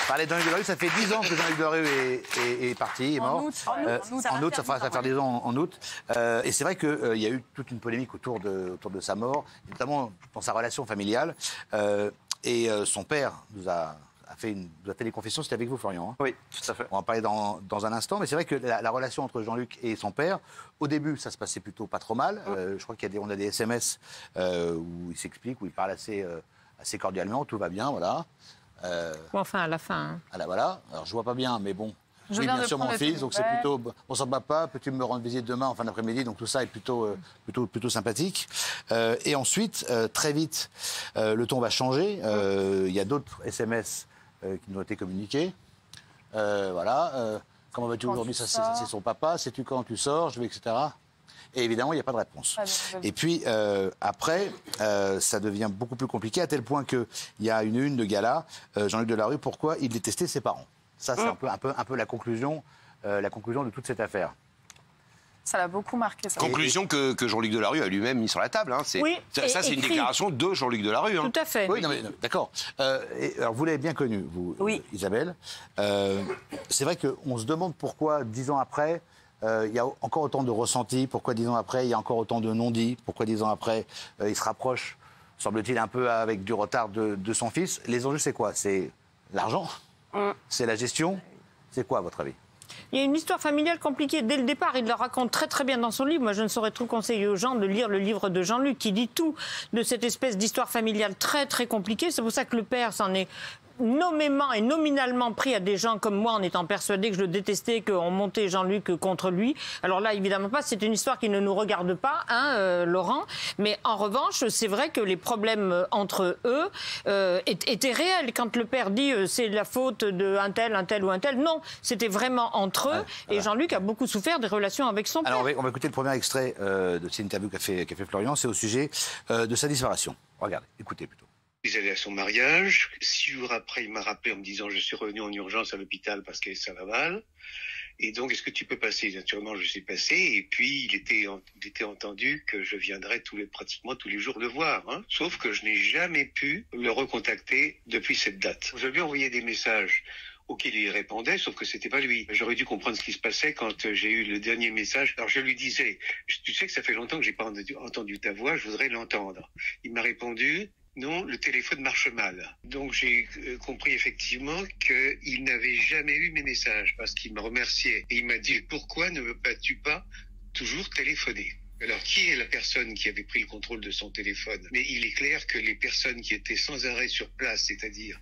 Parler de Jean-Luc Delarue, ça fait 10 ans que Jean-Luc Delarue est parti, est mort. En août, ça va faire 10 ans en août. Et c'est vrai qu'il y a eu toute une polémique autour de sa mort, notamment dans sa relation familiale. Et son père nous a fait des confessions, c'était avec vous, Florian. Hein. Oui, tout à fait. On va en parler dans un instant, mais c'est vrai que la relation entre Jean-Luc et son père, au début, ça se passait plutôt pas trop mal. Je crois qu'on a des SMS où il s'explique, où il parle assez cordialement, tout va bien, voilà. Enfin, à la fin. Hein. Voilà. Alors, je vois pas bien, mais bon. Oui, bien sûr, mon fils, donc c'est plutôt... On s'en bat pas, peux-tu me rendre visite demain en fin d'après-midi? Donc tout ça est plutôt sympathique. Et ensuite, très vite, le ton va changer. Il y a d'autres SMS qui nous ont été communiqués. Voilà. Comment vas-tu aujourd'hui? Ça, c'est son papa. Sais-tu quand tu sors? Je vais, etc. Et évidemment, il n'y a pas de réponse. Et puis, après, ça devient beaucoup plus compliqué, à tel point qu'il y a une de gala, Jean-Luc Delarue, pourquoi il détestait ses parents. Ça, c'est un peu la conclusion de toute cette affaire. Ça l'a beaucoup marqué. Ça. Conclusion que Jean-Luc Delarue a lui-même mis sur la table. Hein. Oui, ça, c'est une déclaration de Jean-Luc Delarue. Hein. Tout à fait. Oui, non, d'accord. Alors, vous l'avez bien connu, vous, Isabelle. C'est vrai qu'on se demande pourquoi, 10 ans après, il y a encore autant de ressentis. Pourquoi 10 ans après, il y a encore autant de non-dits. Pourquoi 10 ans après, il se rapproche, semble-t-il, un peu avec du retard de son fils. Les enjeux, c'est quoi? C'est l'argent? C'est la gestion? C'est quoi, à votre avis? Il y a une histoire familiale compliquée. Dès le départ, il le raconte très très bien dans son livre. Moi, je ne saurais trop conseiller aux gens de lire le livre de Jean-Luc qui dit tout de cette espèce d'histoire familiale très très compliquée. C'est pour ça que le père s'en est nommément et nominalement pris à des gens comme moi en étant persuadé que je le détestais, qu'on montait Jean-Luc contre lui. Alors là, évidemment pas, c'est une histoire qui ne nous regarde pas, hein, Laurent. Mais en revanche, c'est vrai que les problèmes entre eux étaient réels. Quand le père dit c'est la faute d'un tel ou un tel, non, c'était vraiment entre eux. Et Jean-Luc a beaucoup souffert des relations avec son père. Alors on va écouter le premier extrait de cette interview qu'a fait Florian, c'est au sujet de sa disparition. Regardez, écoutez plutôt. Je suis allé à son mariage. 6 jours après, il m'a rappelé en me disant « Je suis revenu en urgence à l'hôpital parce que ça va mal. Et donc, est-ce que tu peux passer ?» Naturellement, je suis passé. Et puis, il était entendu que je viendrais pratiquement tous les jours le voir. Hein. Sauf que je n'ai jamais pu le recontacter depuis cette date. Je lui ai envoyé des messages auquel il répondait, sauf que c'était pas lui. J'aurais dû comprendre ce qui se passait quand j'ai eu le dernier message. Alors je lui disais « Tu sais que ça fait longtemps que j'ai pas entendu ta voix, je voudrais l'entendre. » Il m'a répondu « Non, le téléphone marche mal. » Donc j'ai compris effectivement qu'il n'avait jamais eu mes messages parce qu'il me remerciait. Et il m'a dit « Pourquoi ne vas-tu pas toujours téléphoner ?» Alors, qui est la personne qui avait pris le contrôle de son téléphone? Mais il est clair que les personnes qui étaient sans arrêt sur place, c'est-à-dire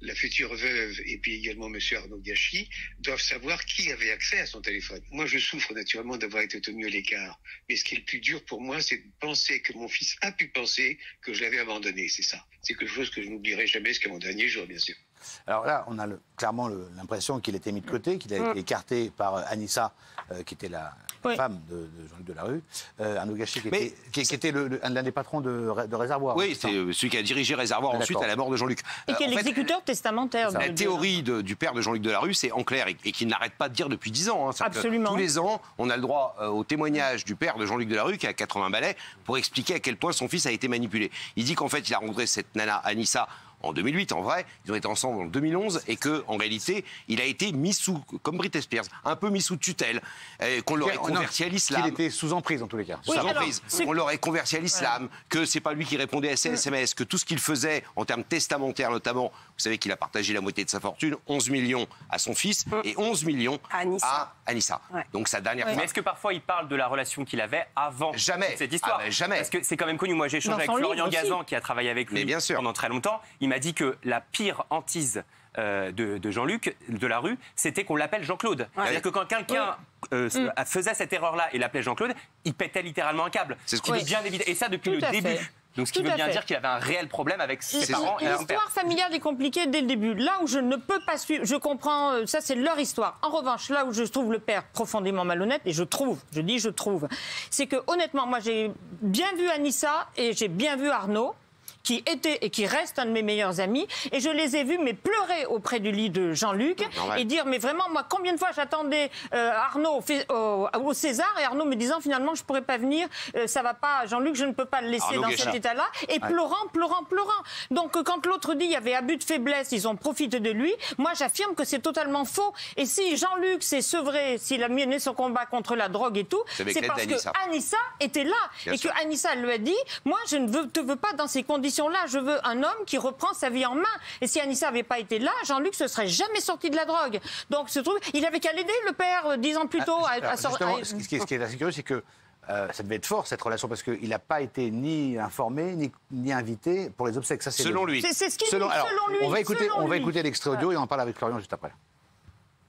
la future veuve et puis également M. Arnaud Gachy, doivent savoir qui avait accès à son téléphone. Moi, je souffre naturellement d'avoir été tenu à l'écart. Mais ce qui est le plus dur pour moi, c'est de penser que mon fils a pu penser que je l'avais abandonné. C'est ça. C'est quelque chose que je n'oublierai jamais jusqu'à mon dernier jour, bien sûr. Alors là, on a clairement l'impression qu'il était mis de côté, qu'il a été écarté par Anissa, qui était la femme de Jean-Luc Delarue, Arnaud Gachy, qui était l'un des patrons de Réservoir. Oui, c'est celui qui a dirigé Réservoir ensuite à la mort de Jean-Luc. Et qui est l'exécuteur testamentaire. La théorie du père de Jean-Luc Delarue, c'est en clair, et qu'il n'arrête pas de dire depuis 10 ans. Hein, absolument. Tous les ans, on a le droit au témoignage du père de Jean-Luc Delarue, qui a 80 balais, pour expliquer à quel point son fils a été manipulé. Il dit qu'en fait, il a rencontré cette nana Anissa en 2008, en vrai, ils ont été ensemble en 2011, et qu'en réalité, il a été mis sous, comme Britney Spears, un peu mis sous tutelle, qu'on l'aurait converti à l'islam. Qu'il était sous emprise, en tous les cas. Sous emprise. On l'aurait converti à l'islam, que c'est pas lui qui répondait à ses SMS, que tout ce qu'il faisait, en termes testamentaires notamment, vous savez qu'il a partagé la moitié de sa fortune, 11 millions à son fils, et 11 millions à Anissa. Ouais. Donc sa dernière femme. Mais est-ce que parfois il parle de la relation qu'il avait avant cette histoire? Jamais. Parce que c'est quand même connu. Moi, j'ai échangé avec Florian Gazan, qui a travaillé avec lui pendant très longtemps. Il m'a dit que la pire hantise de Jean-Luc Delarue, c'était qu'on l'appelle Jean-Claude. C'est-à-dire que quand quelqu'un faisait cette erreur-là et l'appelait Jean-Claude, il pétait littéralement un câble. C'est ce qu'il veut bien éviter. Et ça depuis le début. Donc ce qui veut bien dire qu'il avait un réel problème avec ses parents et son père. L'histoire familiale est compliquée dès le début. Là où je ne peux pas suivre, je comprends, ça c'est leur histoire. En revanche, là où je trouve le père profondément malhonnête, et je trouve, c'est que honnêtement, moi j'ai bien vu Anissa et j'ai bien vu Arnaud. qui était et qui reste un de mes meilleurs amis. Et je les ai vus mais pleurer auprès du lit de Jean-Luc et dire mais vraiment moi combien de fois j'attendais Arnaud au César et Arnaud me disant finalement je pourrais pas venir, ça va pas Jean-Luc, je ne peux pas le laisser Arnaud dans Guéchin. Cet état-là et pleurant. Donc quand l'autre dit il y avait abus de faiblesse, ils ont profité de lui. Moi j'affirme que c'est totalement faux. Et si Jean-Luc s'est sevré, s'il a mené son combat contre la drogue et tout, c'est parce que Anissa était là et que Anissa lui a dit moi je ne te veux pas dans ces conditions-là, je veux un homme qui reprend sa vie en main. Et si Anissa n'avait pas été là, Jean-Luc se serait jamais sorti de la drogue. Donc il avait qu'à l'aider le père 10 ans plus tôt à sortir. Ce qui est assez curieux, c'est que ça devait être fort cette relation parce qu'il n'a pas été ni informé ni invité pour les obsèques. Ça, selon lui. C'est ce qu'il dit. Selon lui. On va écouter l'extrait audio et on en parle avec Florian juste après.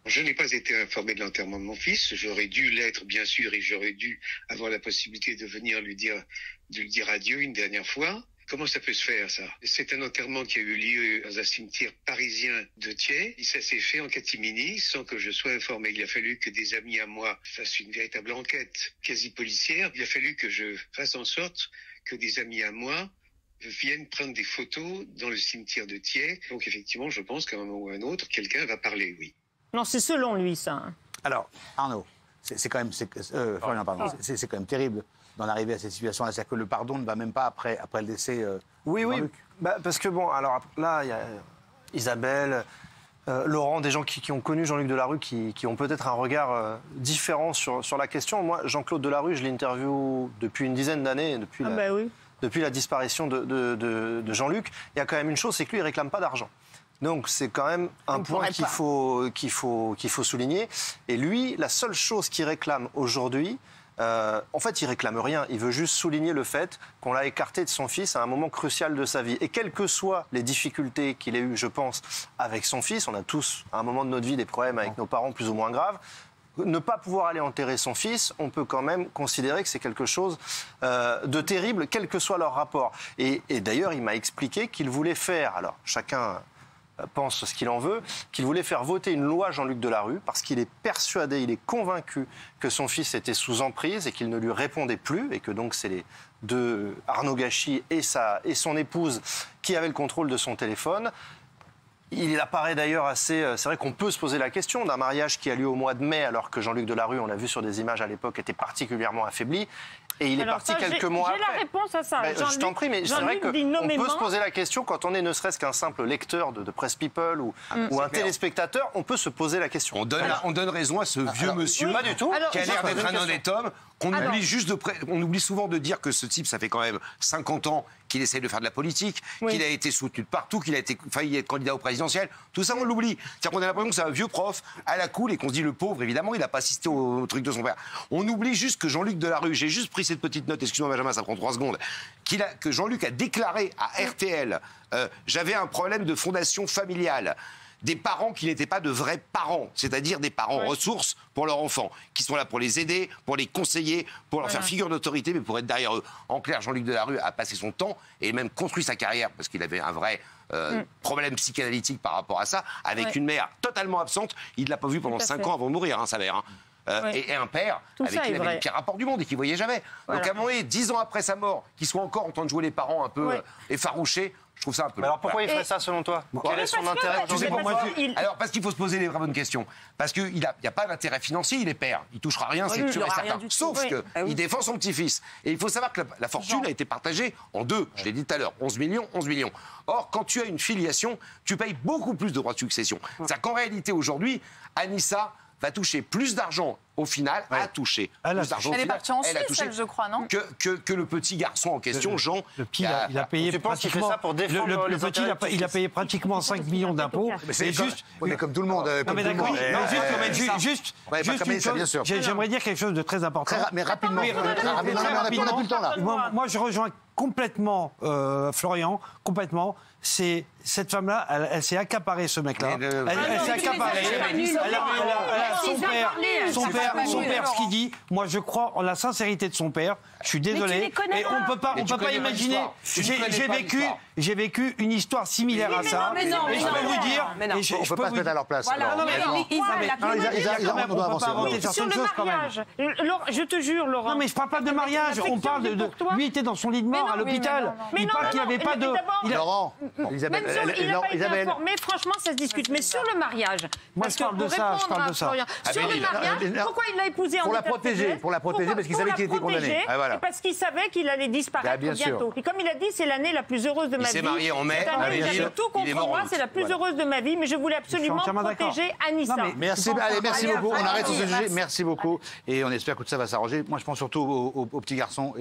Je n'ai pas été informé de l'enterrement de mon fils. J'aurais dû l'être, bien sûr, et j'aurais dû avoir la possibilité de venir de lui dire adieu une dernière fois. Comment ça peut se faire, ça? C'est un enterrement qui a eu lieu dans un cimetière parisien de Thiers. Et ça s'est fait en catimini, sans que je sois informé. Il a fallu que des amis à moi fassent une véritable enquête quasi policière. Il a fallu que je fasse en sorte que des amis à moi viennent prendre des photos dans le cimetière de Thiers. Donc effectivement, je pense qu'à un moment ou à un autre, quelqu'un va parler, oui. Non, c'est selon lui, ça. Alors, Arnaud, c'est quand même... Florian, pardon. C'est quand même terrible d'en arriver à cette situation-là. C'est-à-dire que le pardon ne va même pas après le décès oui, parce que bon, alors là, il y a Isabelle, Laurent, des gens qui ont connu Jean-Luc Delarue, qui ont peut-être un regard différent sur la question. Moi, Jean-Claude Delarue, je l'interviewe depuis une dizaine d'années, depuis la disparition de Jean-Luc. Il y a quand même une chose, c'est que lui, il ne réclame pas d'argent. Donc c'est quand même un point qu'il faut souligner. Et lui, la seule chose qu'il réclame aujourd'hui, en fait, il réclame rien. Il veut juste souligner le fait qu'on l'a écarté de son fils à un moment crucial de sa vie. Et quelles que soient les difficultés qu'il ait eues, je pense, avec son fils, on a tous, à un moment de notre vie, des problèmes avec nos parents plus ou moins graves. Ne pas pouvoir aller enterrer son fils, on peut quand même considérer que c'est quelque chose de terrible, quel que soit leur rapport. Et d'ailleurs, il m'a expliqué qu'il voulait faire, alors chacun pense ce qu'il en veut, qu'il voulait faire voter une loi Jean-Luc Delarue parce qu'il est persuadé, il est convaincu que son fils était sous emprise et qu'il ne lui répondait plus et que donc c'est les deux, Arnaud Gachy et son épouse, qui avaient le contrôle de son téléphone. Il apparaît d'ailleurs assez... C'est vrai qu'on peut se poser la question d'un mariage qui a lieu au mois de mai alors que Jean-Luc Delarue, on l'a vu sur des images à l'époque, était particulièrement affaibli. Et il est parti quelques mois après. J'ai la réponse à ça. Je t'en prie, mais c'est vrai qu'on peut se poser la question quand on est ne serait-ce qu'un simple lecteur de Presse People ou un téléspectateur, on peut se poser la question. On donne raison à ce vieux monsieur pas du tout. Qui a l'air d'être un honnête homme. On oublie souvent de dire que ce type, ça fait quand même 50 ans qu'il essaye de faire de la politique, qu'il a été soutenu de partout, qu'il a failli être candidat au présidentiel. Tout ça, on l'oublie. C'est-à-dire qu'on a l'impression que c'est un vieux prof à la cool et qu'on se dit le pauvre, évidemment, il n'a pas assisté au truc de son père. On oublie juste que Jean-Luc Delarue, j'ai juste pris cette petite note, excuse-moi Benjamin, ça prend 3 secondes, que Jean-Luc a déclaré à RTL j'avais un problème de fondation familiale. Des parents qui n'étaient pas de vrais parents, c'est-à-dire des parents ressources pour leurs enfants, qui sont là pour les aider, pour les conseiller, pour leur faire figure d'autorité, mais pour être derrière eux. En clair, Jean-Luc Delarue a passé son temps et même construit sa carrière, parce qu'il avait un vrai problème psychanalytique par rapport à ça, avec une mère totalement absente. Il ne l'a pas vue pendant 5 ans avant de mourir, sa mère. Et un père avec qui il avait le pire rapport du monde et qui ne voyait jamais. Donc à un moment donné, 10 ans après sa mort, qu'il soit encore en train de jouer les parents un peu effarouchés, je trouve ça un peu... Mais alors pourquoi il ferait ça selon toi? Quel est son intérêt? Alors parce qu'il faut se poser les vraies bonnes questions. Parce qu'il n'y a pas d'intérêt financier, il est père. Il ne touchera rien, c'est sûr et certain. Sauf qu'il défend son petit-fils. Et il faut savoir que la fortune a été partagée en 2. Je l'ai dit tout à l'heure, 11 millions. Or, quand tu as une filiation, tu payes beaucoup plus de droits de succession. C'est-à-dire qu'en réalité, aujourd'hui, Anissa va toucher plus d'argent au final, a touché plus d'argent. Elle est partie en Suisse, je crois, non? Que le petit garçon en question, Jean. Le petit, il a payé pratiquement. Le petit, il a payé pratiquement 5 millions d'impôts. C'est juste. Mais comme tout le monde. Non, mais d'accord. Juste une chose. J'aimerais dire quelque chose de très important. Mais rapidement. On n'a plus le temps là. Moi, je rejoins complètement Florian, complètement. c'est cette femme-là, elle s'est accaparée, ce mec-là. Elle s'est accaparée. Son père, ce qu'il dit, moi je crois en la sincérité de son père. Je suis désolé. Et on peut pas imaginer. J'ai vécu une histoire similaire à ça. Et je peux vous dire. On ne peut pas se mettre à leur place. Sur le mariage, je te jure, Laurent. Non, mais je parle pas de mariage. On parle de. Lui était dans son lit de mort à l'hôpital. Il parle qu'il n'avait pas de. Laurent, Isabelle. Il n'a pas été informé, franchement, ça se discute. Mais sur le mariage. Moi, je parle de ça. Sur le mariage, pourquoi il l'a épousée en Pour la protéger, parce qu'il savait qu'il était condamné. Et parce qu'il savait qu'il allait disparaître bientôt. Et comme il a dit, c'est l'année la plus heureuse de ma vie. Il s'est marié en mai. J'avais tout contre moi, c'est la plus heureuse de ma vie, mais je voulais absolument protéger Anissa. Merci beaucoup. On arrête ce sujet. Merci beaucoup. Et on espère que tout ça va s'arranger. Moi, je pense surtout aux petits garçons.